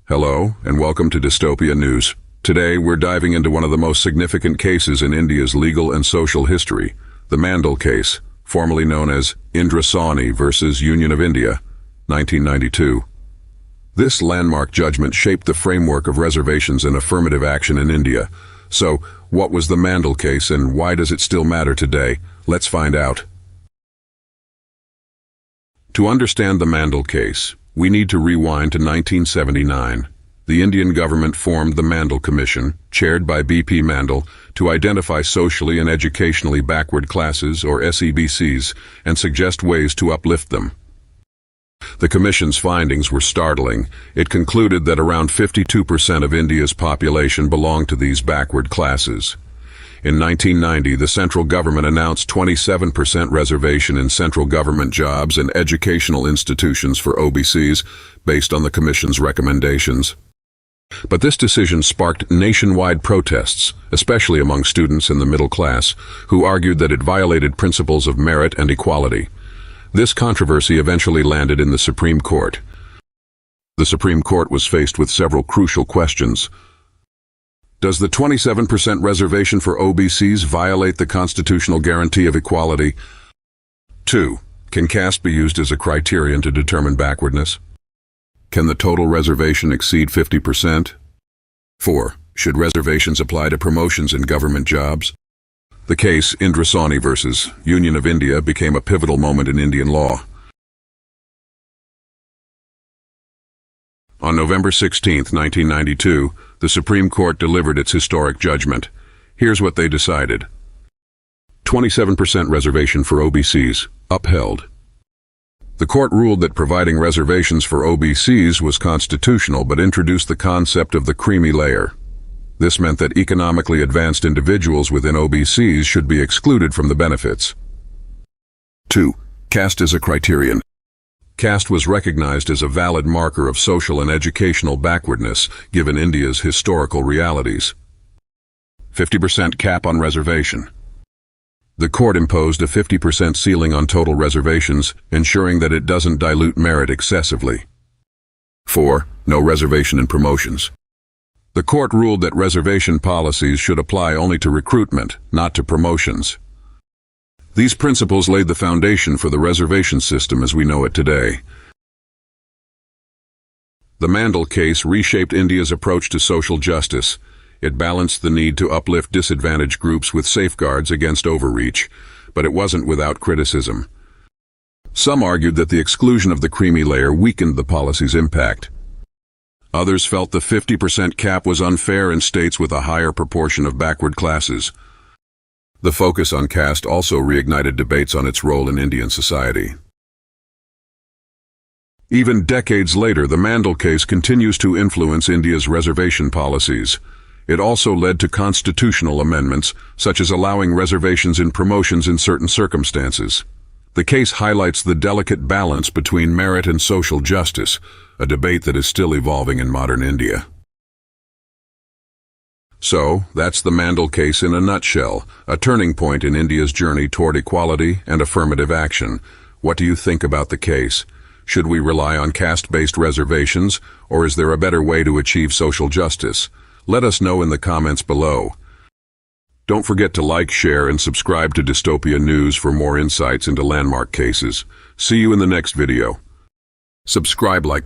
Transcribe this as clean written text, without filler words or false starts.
Hello, and welcome to Dystopia News. Today, we're diving into one of the most significant cases in India's legal and social history, the Mandal Case, formerly known as Indra Sawhney versus Union of India, 1992. This landmark judgment shaped the framework of reservations and affirmative action in India. So, what was the Mandal Case and why does it still matter today? Let's find out. To understand the Mandal Case, we need to rewind to 1979. The Indian government formed the Mandal Commission, chaired by B.P. Mandal, to identify socially and educationally backward classes, or SEBCs, and suggest ways to uplift them. The Commission's findings were startling. It concluded that around 52% of India's population belonged to these backward classes. In 1990, the central government announced 27% reservation in central government jobs and educational institutions for OBCs, based on the Commission's recommendations. But this decision sparked nationwide protests, especially among students in the middle class, who argued that it violated principles of merit and equality. This controversy eventually landed in the Supreme Court. The Supreme Court was faced with several crucial questions. Does the 27% reservation for OBCs violate the constitutional guarantee of equality? 2. Can caste be used as a criterion to determine backwardness? Can the total reservation exceed 50%? 4. Should reservations apply to promotions in government jobs? The case, Indra Sawhney versus Union of India, became a pivotal moment in Indian law. On November 16, 1992, the Supreme Court delivered its historic judgment. Here's what they decided. 27% reservation for OBCs, upheld. The court ruled that providing reservations for OBCs was constitutional but introduced the concept of the creamy layer. This meant that economically advanced individuals within OBCs should be excluded from the benefits. 2. Caste as a criterion. Caste was recognized as a valid marker of social and educational backwardness, given India's historical realities. 50% cap on reservation. The court imposed a 50% ceiling on total reservations, ensuring that it doesn't dilute merit excessively. 4. No reservation in promotions. The court ruled that reservation policies should apply only to recruitment, not to promotions. These principles laid the foundation for the reservation system as we know it today. The Mandal Case reshaped India's approach to social justice. It balanced the need to uplift disadvantaged groups with safeguards against overreach, but it wasn't without criticism. Some argued that the exclusion of the creamy layer weakened the policy's impact. Others felt the 50% cap was unfair in states with a higher proportion of backward classes. The focus on caste also reignited debates on its role in Indian society. Even decades later, the Mandal Case continues to influence India's reservation policies. It also led to constitutional amendments, such as allowing reservations in promotions in certain circumstances. The case highlights the delicate balance between merit and social justice, a debate that is still evolving in modern India. So, that's the Mandal Case in a nutshell, a turning point in India's journey toward equality and affirmative action. What do you think about the case? Should we rely on caste-based reservations, or is there a better way to achieve social justice? Let us know in the comments below. Don't forget to like, share, and subscribe to Dystopia News for more insights into landmark cases. See you in the next video. Subscribe, like